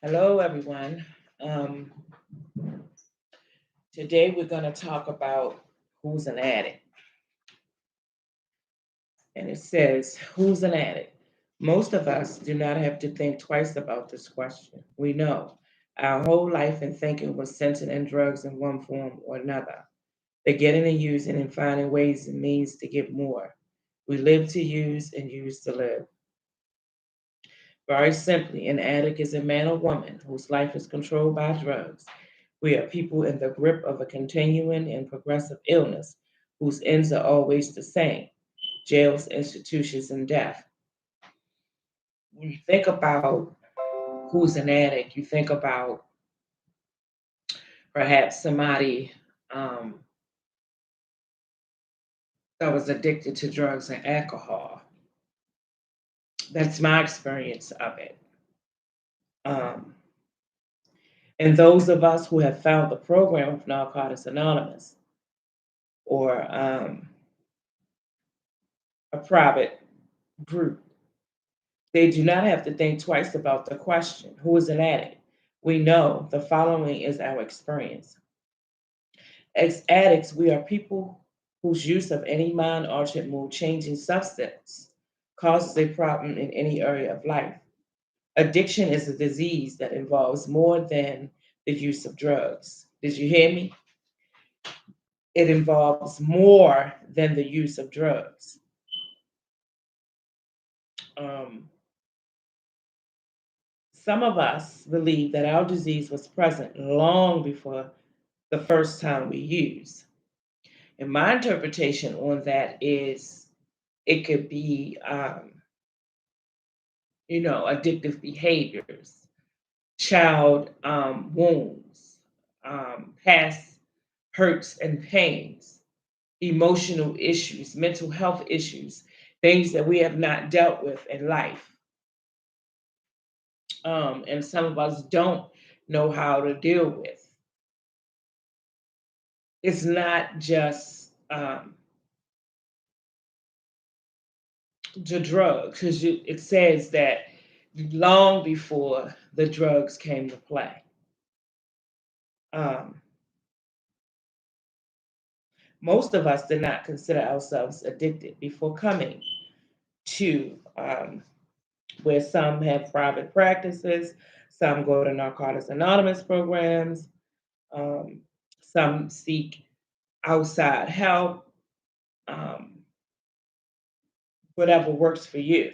Hello, everyone. Um, Today we're going to talk about who's an addict. And it says, who's an addict? Most of us do not have to think twice about this question. We know our whole life and thinking was centered in drugs in one form or another. They're getting and using and finding ways and means to get more. We live to use and use to live. Very simply, an addict is a man or woman whose life is controlled by drugs. We are people in the grip of a continuing and progressive illness whose ends are always the same: jails, institutions, and death. When you think about who's an addict, you think about perhaps somebody that was addicted to drugs and alcohol. That's my experience of it. Um, and those of us who have found the program of Narcotics Anonymous or a private group, they do not have to think twice about the question, who is an addict? We know the following is our experience. As addicts, we are people whose use of any mind altered mood changing substance causes a problem in any area of life. Addiction is a disease that involves more than the use of drugs. Did you hear me? It involves more than the use of drugs. Um, some of us believe that our disease was present long before the first time we use. And my interpretation on that is it could be, addictive behaviors, child wounds, past hurts and pains, emotional issues, mental health issues, things that we have not dealt with in life. And some of us don't know how to deal with. It's not just the drugs, because it says that long before the drugs came to play. Um, Most of us did not consider ourselves addicted before coming to where some have private practices, some go to Narcotics Anonymous programs, um, some seek outside help, um, whatever works for you.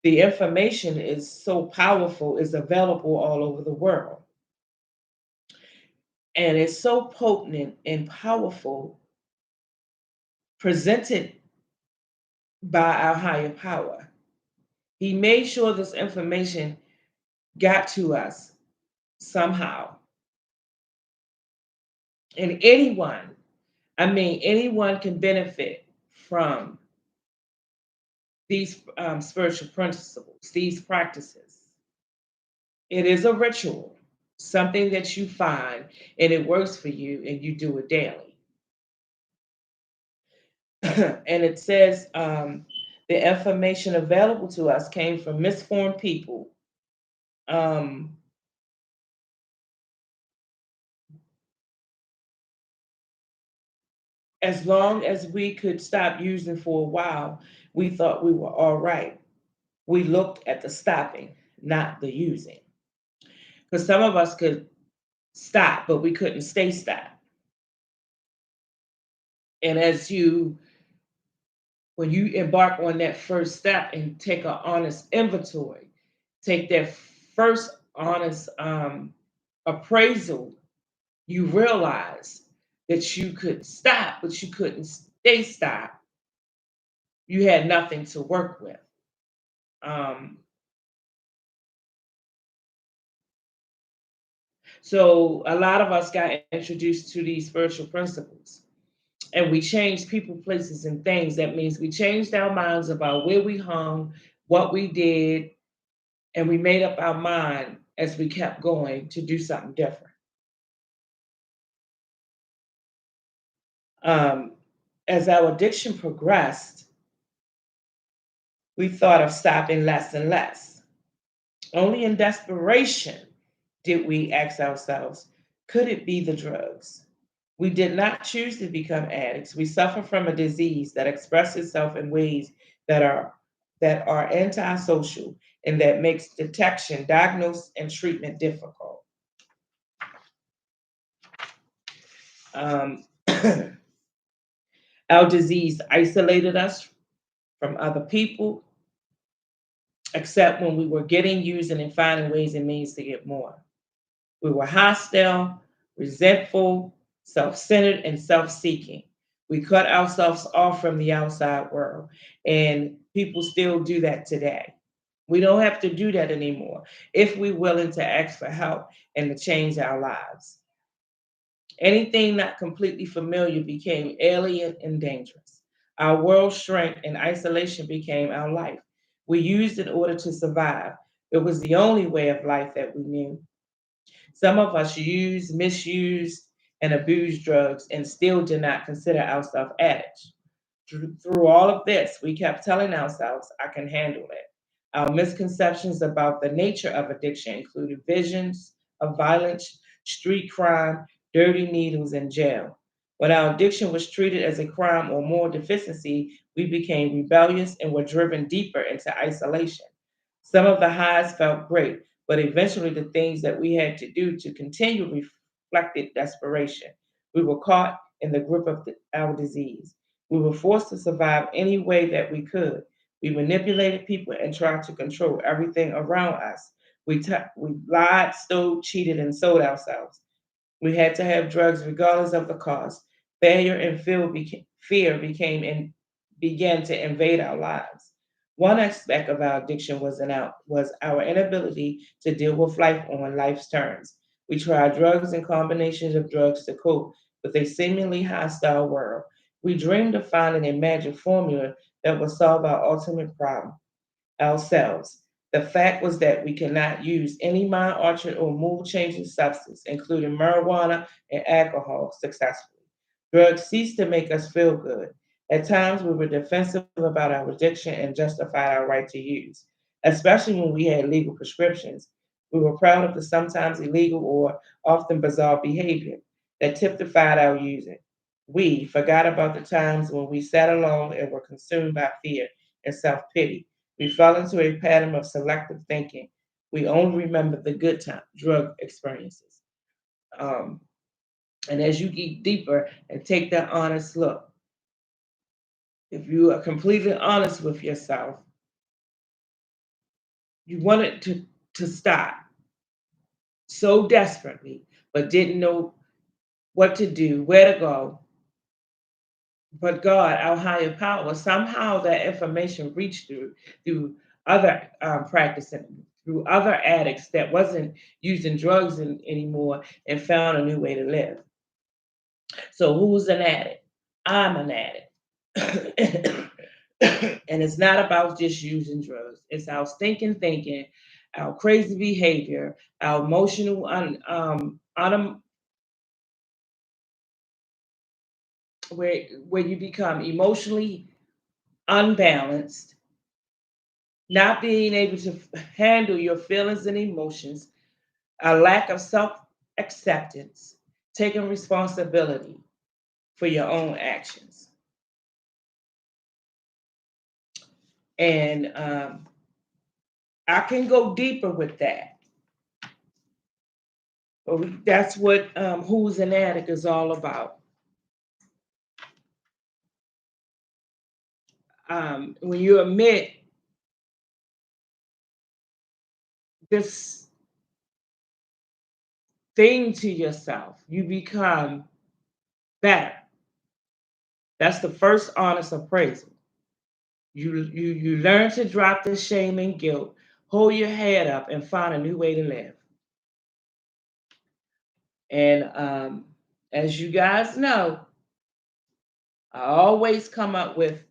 The information is so powerful, is available all over the world. And it's so potent and powerful, presented by our higher power. He made sure this information got to us somehow. And anyone can benefit from these spiritual principles, these practices. It is a ritual, something that you find and it works for you and you do it daily. And it says the information available to us came from misformed people. Um, as long as we could stop using for a while, we thought we were all right. We looked at the stopping, not the using. Because some of us could stop, but we couldn't stay stopped. And when you embark on that first step and take an honest inventory, take that first honest appraisal, you realize that you could stop, but you couldn't stay stopped. You had nothing to work with. Um, so a lot of us got introduced to these spiritual principles and we changed people, places, and things. That means we changed our minds about where we hung, what we did, and we made up our mind as we kept going to do something different. Um, as our addiction progressed, we thought of stopping less and less. Only in desperation did we ask ourselves, could it be the drugs? We did not choose to become addicts. We suffer from a disease that expresses itself in ways that are antisocial and that makes detection, diagnosis, and treatment difficult. Um, our disease isolated us from other people, except when we were getting, using, and finding ways and means to get more. We were hostile, resentful, self centered, and self seeking. We cut ourselves off from the outside world, and people still do that today. We don't have to do that anymore if we're willing to ask for help and to change our lives. Anything not completely familiar became alien and dangerous. Our world shrank and isolation became our life. We used in order to survive. It was the only way of life that we knew. Some of us used, misused, and abused drugs and still did not consider ourselves addicts. Through all of this, we kept telling ourselves, I can handle it. Our misconceptions about the nature of addiction included visions of violence, street crime, dirty needles, and jail. When our addiction was treated as a crime or moral deficiency, we became rebellious and were driven deeper into isolation. Some of the highs felt great, but eventually the things that we had to do to continue reflected desperation. We were caught in the grip of our disease. We were forced to survive any way that we could. We manipulated people and tried to control everything around us. We lied, stole, cheated, and sold ourselves. We had to have drugs regardless of the cost. Failure and fear became and began to invade our lives. One aspect of our addiction was our inability to deal with life on life's terms. We tried drugs and combinations of drugs to cope with a seemingly hostile world. We dreamed of finding a magic formula that would solve our ultimate problem ourselves. The fact was that we cannot use any mind altering or mood changing substance, including marijuana and alcohol, successfully. Drugs ceased to make us feel good. At times, we were defensive about our addiction and justified our right to use, especially when we had legal prescriptions. We were proud of the sometimes illegal or often bizarre behavior that typified our using. We forgot about the times when we sat alone and were consumed by fear and self pity. We fell into a pattern of selective thinking. We only remember the good time, drug experiences. Um, and as you get deeper and take that honest look, if you are completely honest with yourself, you wanted to stop so desperately, but didn't know what to do, where to go. But God, our higher power, somehow that information reached through other practicing, through other addicts that wasn't using drugs anymore and found a new way to live. So who's an addict? I'm an addict. And it's not about just using drugs. It's our stinking thinking, our crazy behavior, our emotional where you become emotionally unbalanced, not being able to handle your feelings and emotions, a lack of self acceptance, taking responsibility for your own actions. And I can go deeper with that. But that's what Who's an Addict is all about. When you admit this thing to yourself, you become better. That's the first honest appraisal. You learn to drop the shame and guilt, hold your head up, and find a new way to live. And as you guys know, I always come up with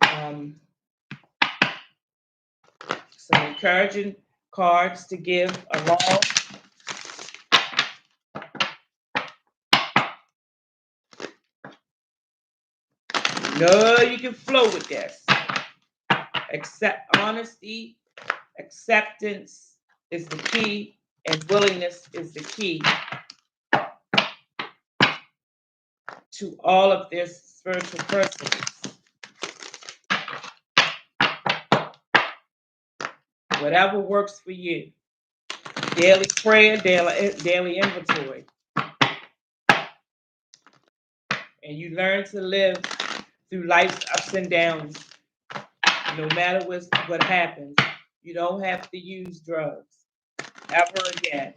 some encouraging cards to give along. You know you can flow with this. Accept honesty, acceptance is the key, and willingness is the key to all of this spiritual pursuits. Whatever works for you. Daily prayer, daily inventory. And you learn to live through life's ups and downs. No matter what happens, you don't have to use drugs ever again.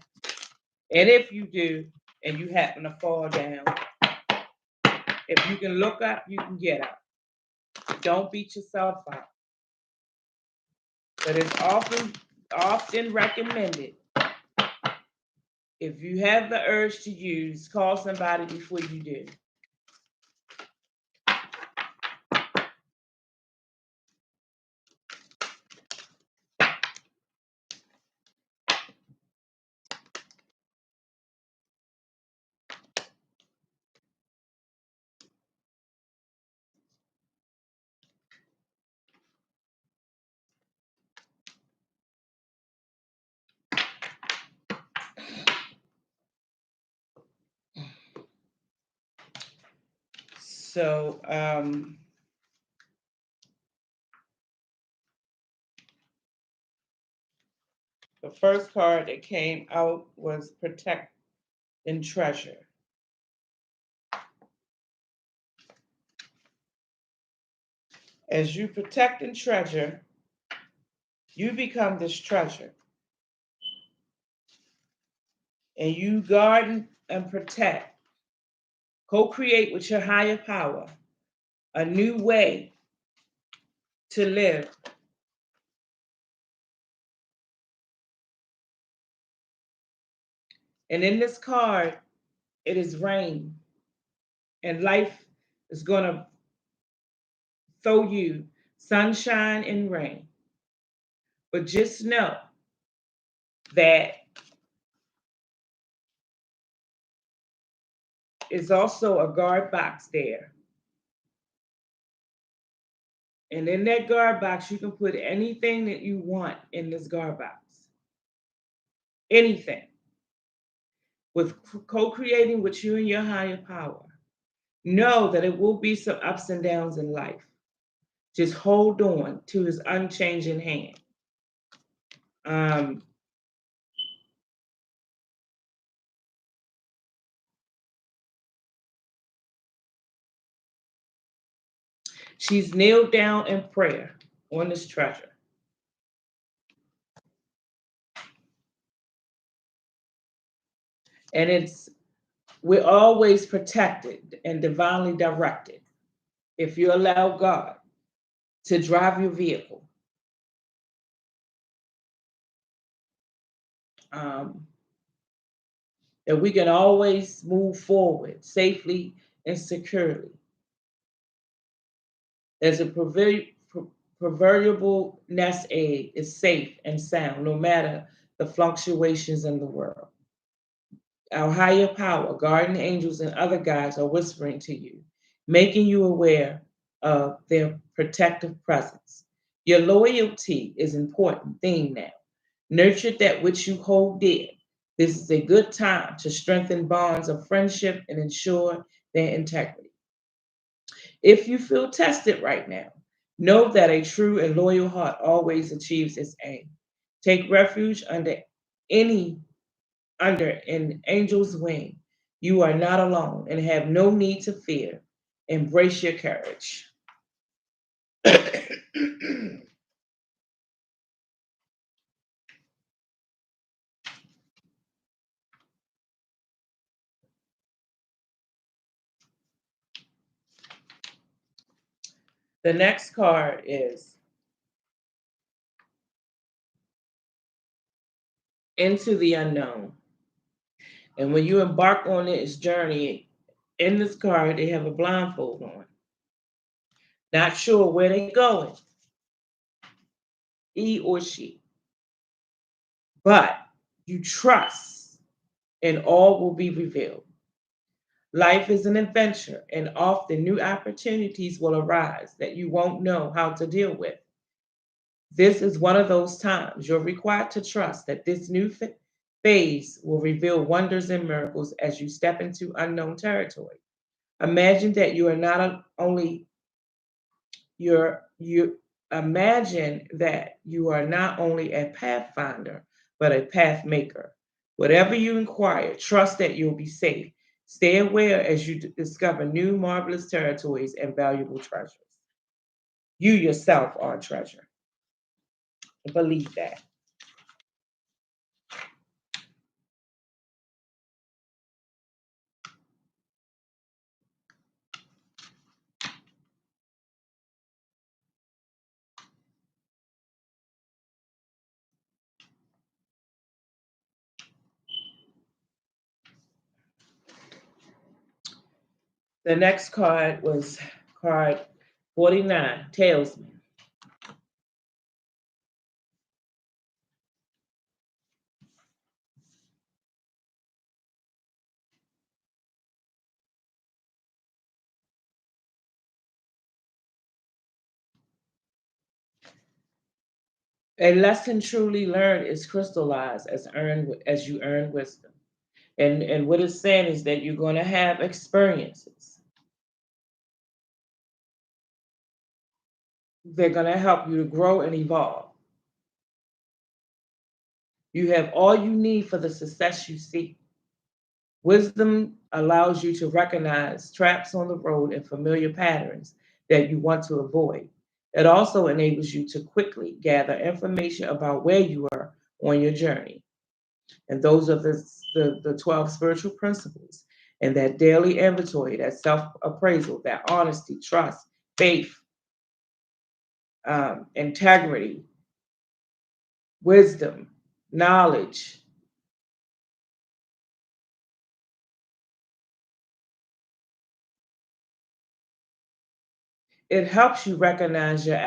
And if you do, and you happen to fall down, if you can look up, you can get up. Don't beat yourself up. But it's often recommended, if you have the urge to use, call somebody before you do. So, the first card that came out was Protect and Treasure. As you protect and treasure, you become this treasure. And you guard and protect, co-create with your higher power a new way to live. And in this card, it is rain. And life is going to throw you sunshine and rain. But just know that is also a guard box there. And in that guard box, you can put anything that you want in this guard box. Anything. With co-creating with you and your higher power. Know that it will be some ups and downs in life. Just hold on to his unchanging hand. She's kneeled down in prayer on this treasure. And we're always protected and divinely directed if you allow God to drive your vehicle. That we can always move forward safely and securely. As a proverbial nest egg is safe and sound, no matter the fluctuations in the world. Our higher power, guardian angels, and other guides are whispering to you, making you aware of their protective presence. Your loyalty is an important thing now. Nurture that which you hold dear. This is a good time to strengthen bonds of friendship and ensure their integrity. If you feel tested right now, know that a true and loyal heart always achieves its aim. Take refuge under an angel's wing. You are not alone and have no need to fear. Embrace your courage. The next card is Into the Unknown. And when you embark on this journey, in this card, they have a blindfold on. Not sure where they're going, he or she. But you trust, and all will be revealed. Life is an adventure, and often new opportunities will arise that you won't know how to deal with. This is one of those times you're required to trust that this new phase will reveal wonders and miracles as you step into unknown territory. Imagine that you are not only you imagine that you are not only a pathfinder but a path maker. Whatever you inquire, trust that you'll be safe. Stay aware as you discover new marvelous territories and valuable treasures. You yourself are a treasure. Believe that. The next card was card 49, Talesman. A lesson truly learned is crystallized as you earn wisdom. And what it's saying is that you're going to have experiences. They're going to help you to grow and evolve. You have all you need for the success you seek. Wisdom allows you to recognize traps on the road and familiar patterns that you want to avoid. It also enables you to quickly gather information about where you are on your journey. And those are the 12 spiritual principles and that daily inventory, that self appraisal, that honesty, trust, faith, integrity, wisdom, knowledge. It helps you recognize your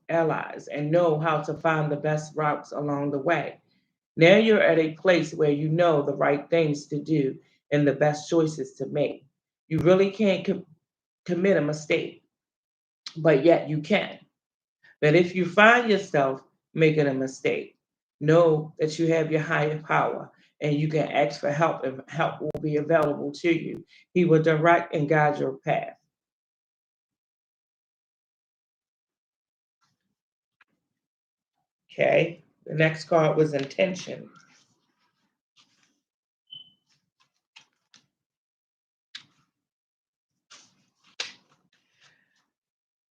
allies and know how to find the best routes along the way. Now you're at a place where you know the right things to do and the best choices to make. You really can't commit a mistake, but yet you can. But if you find yourself making a mistake, know that you have your higher power and you can ask for help, and help will be available to you. He will direct and guide your path. Okay. The next card was intention.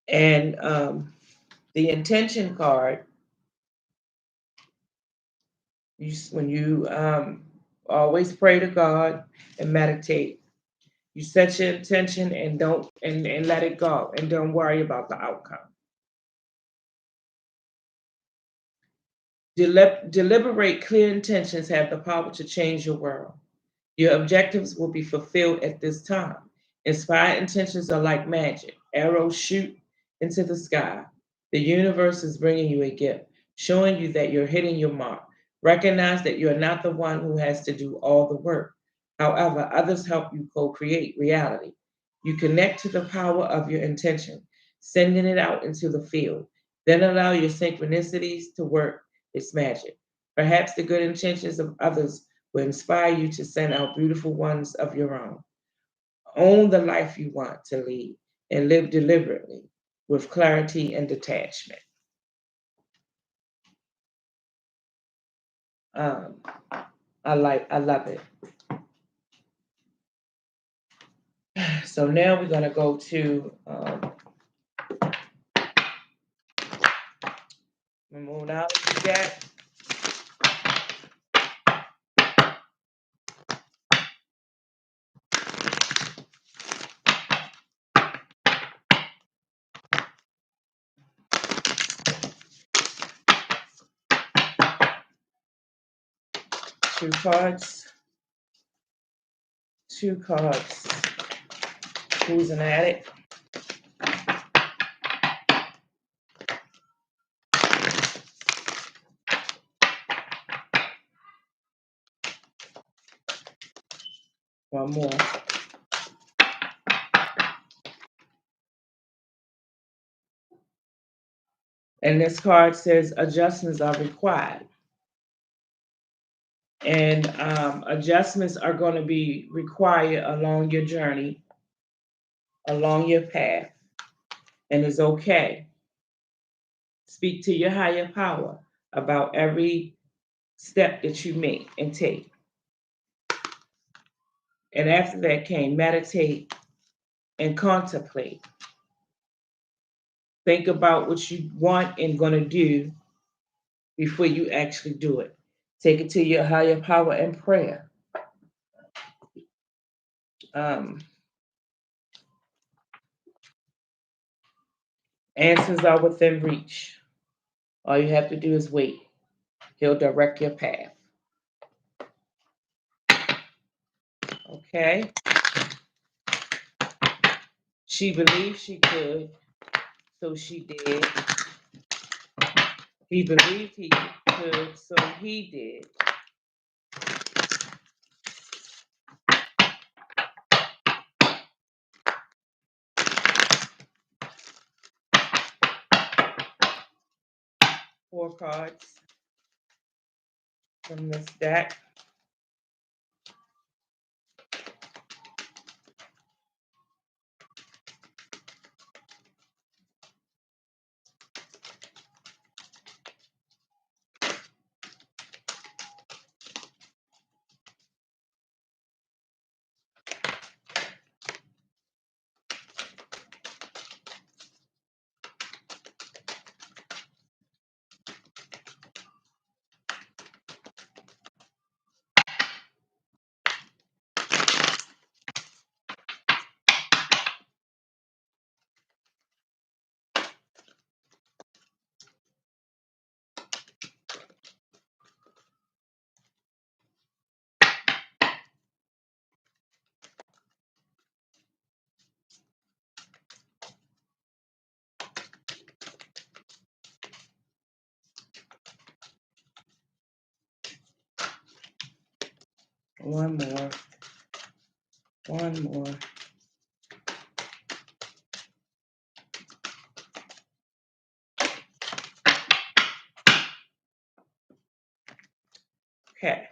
And the intention card, when you always pray to God and meditate, you set your intention and don't and let it go and don't worry about the outcome. Deliberate, clear intentions have the power to change your world. Your objectives will be fulfilled at this time. Inspired intentions are like magic. Arrows shoot into the sky. The universe is bringing you a gift, showing you that you're hitting your mark. Recognize that you're not the one who has to do all the work. However, others help you co create reality. You connect to the power of your intention, sending it out into the field. Then allow your synchronicities to work its magic. Perhaps the good intentions of others will inspire you to send out beautiful ones of your own. Own the life you want to lead and live deliberately with clarity and detachment. Um, I love it. So now we're going to go to Moonology deck. Two cards. Two cards. Who's an addict? One more. And this card says adjustments are required. And adjustments are going to be required along your journey, along your path. And it's okay. Speak to your higher power about every step that you make and take. And after that came meditate and contemplate. Think about what you want and going to do before you actually do it. Take it to your higher power and prayer. Answers are within reach. All you have to do is wait. He'll direct your path. Okay? She believed she could, so she did. He believed he could, so he did. Four cards from this deck. One more. One more. Okay.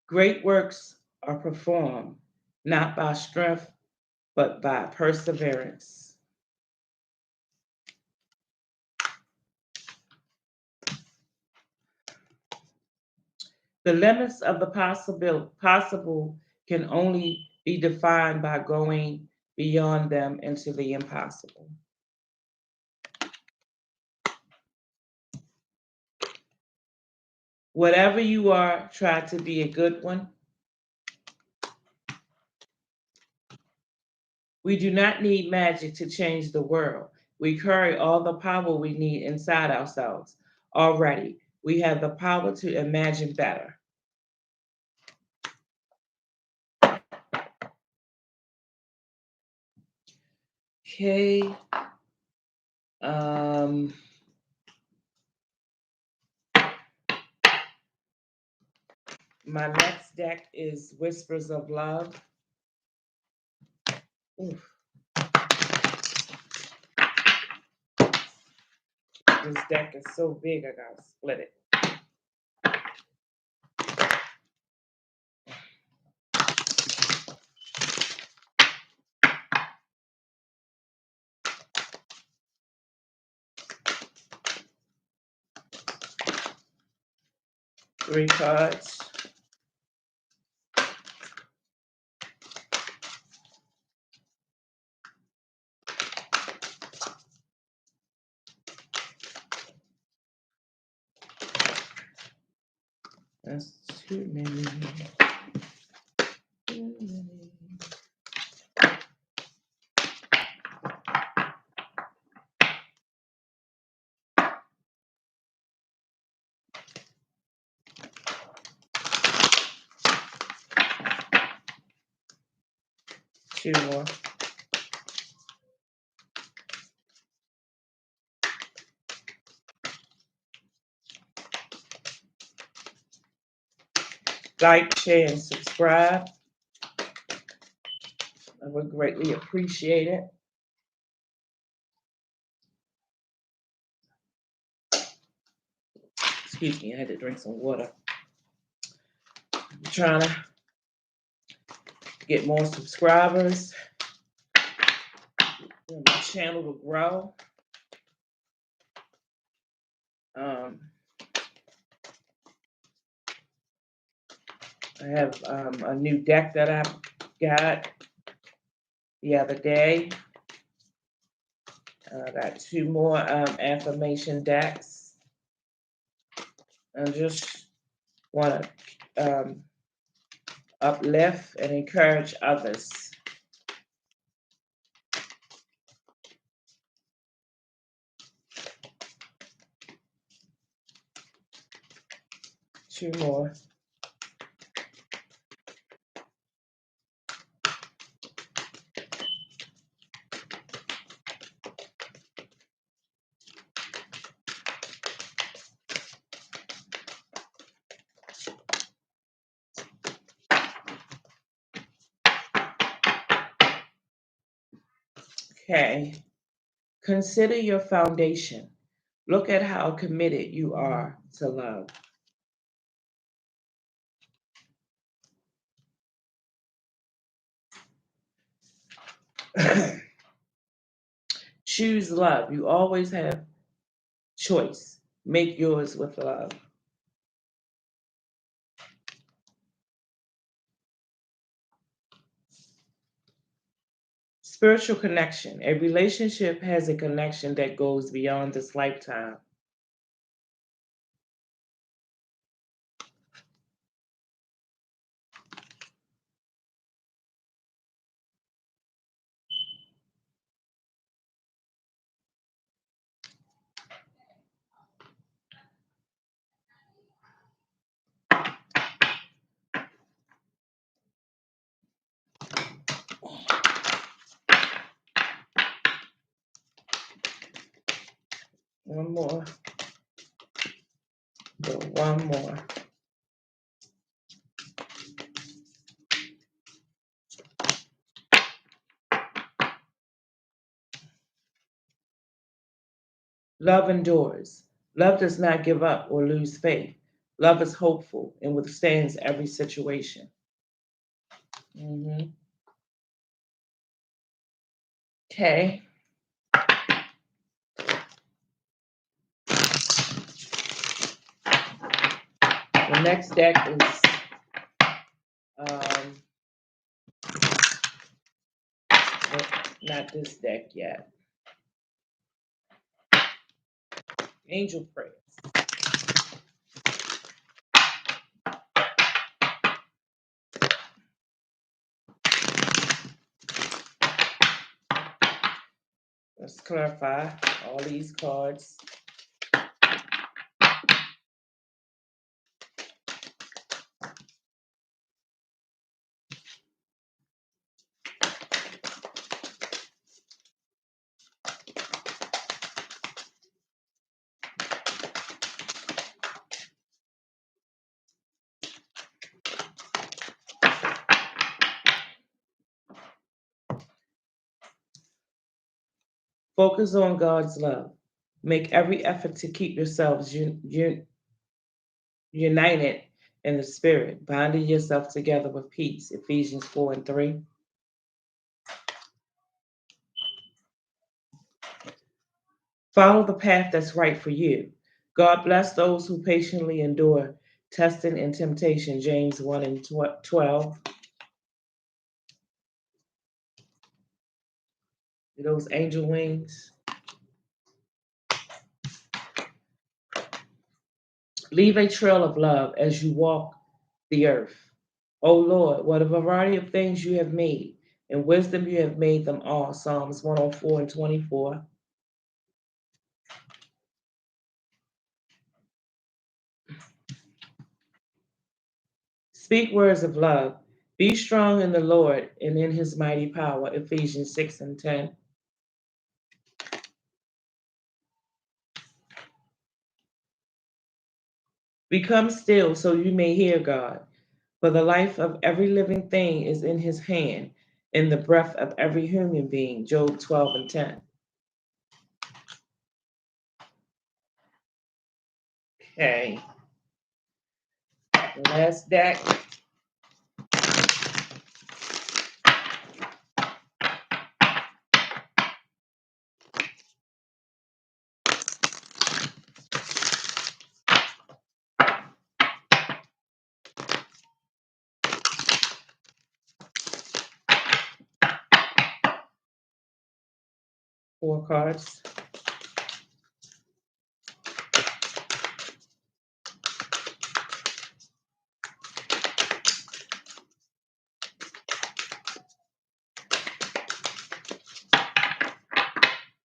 Great works are performed not by strength, but by perseverance. The limits of the possible can only be defined by going beyond them into the impossible. Whatever you are, try to be a good one. We do not need magic to change the world. We carry all the power we need inside ourselves already. We have the power to imagine better. Okay. My next deck is Whispers of Love. Oof. This deck is so big, I gotta split it. Three cards. That's too many. Too many. Two more. Like, share, and subscribe. I would greatly appreciate it. Excuse me, I had to drink some water. I'm trying to get more subscribers. Want my channel to grow. I have a new deck that I got the other day. I got 2 more affirmation decks. I just want to uplift and encourage others. Two more. Okay. Consider your foundation. Look at how committed you are to love. Choose love. You always have choice. Make yours with love. Spiritual connection. A relationship has a connection that goes beyond this lifetime. One more. Go one more. Love endures. Love does not give up or lose faith. Love is hopeful and withstands every situation. Okay. The next deck is not this deck yet. Angel prayers. Let's clarify all these cards. Focus on God's love. Make every effort to keep yourselves united in the spirit, binding yourself together with peace. Ephesians 4:3. Follow the path that's right for you. God bless those who patiently endure testing and temptation. James 1:12. Those angel wings. Leave a trail of love as you walk the earth. O Lord, what a variety of things you have made. In wisdom you have made them all. Psalms 104:24. Speak words of love. Be strong in the Lord and in his mighty power. Ephesians 6:10. Become still so you may hear God. For the life of every living thing is in his hand, and the breath of every human being. Job 12:10. Okay. Last deck. Four cards.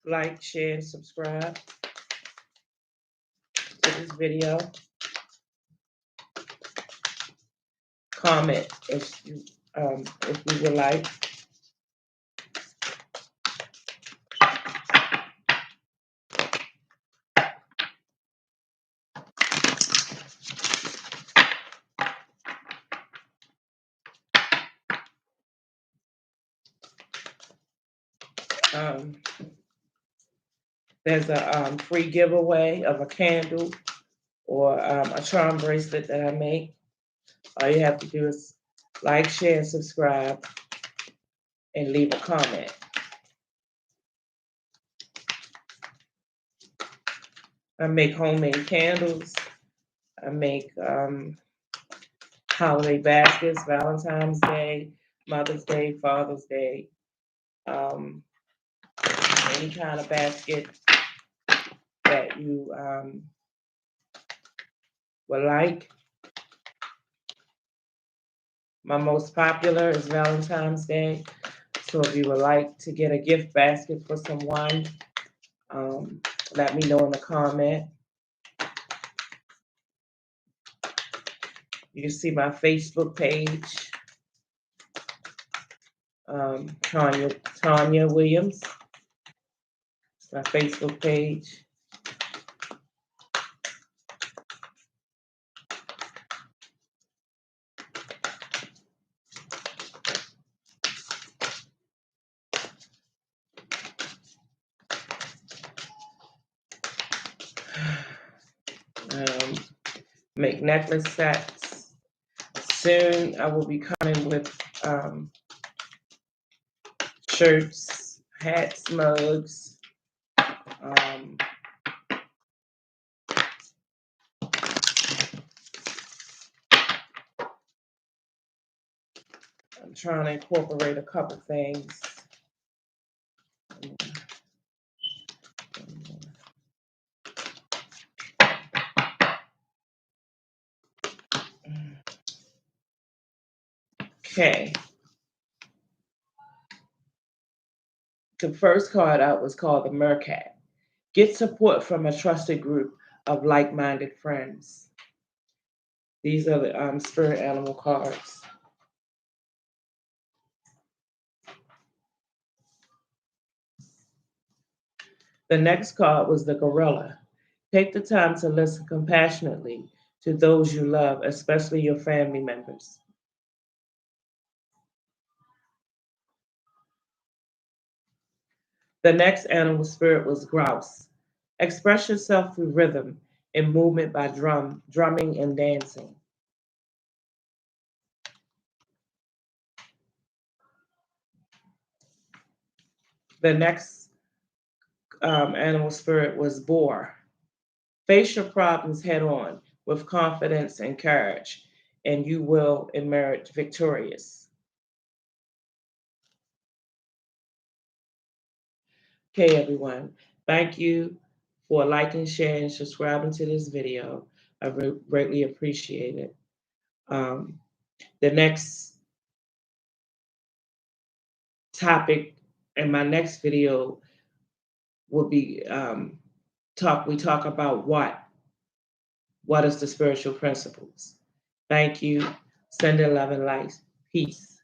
Like, share, and subscribe to this video. Comment if you would like. There's a free giveaway of a candle or a charm bracelet that I make. All you have to do is like, share, and subscribe, and leave a comment. I make homemade candles. I make holiday baskets, Valentine's Day, Mother's Day, Father's Day, any kind of basket that you would like. My most popular is Valentine's Day. So if you would like to get a gift basket for someone, let me know in the comment. You can see my Facebook page, Tanya Williams. It's my Facebook page. Make necklace sets. Soon I will be coming with shirts, hats, mugs. I'm trying to incorporate a couple things. Okay. The first card out was called the Mercat. Get support from a trusted group of like-minded friends. These are the spirit animal cards. The next card was the Gorilla. Take the time to listen compassionately to those you love, especially your family members. The next animal spirit was Grouse. Express yourself through rhythm and movement by drumming and dancing. The next animal spirit was Boar. Face your problems head on with confidence and courage, and you will emerge victorious. Okay, everyone. Thank you for liking, sharing, and subscribing to this video. I greatly appreciate it. The next topic in my next video will be we talk about what is the spiritual principles. Thank you. Send 11 lights. Peace.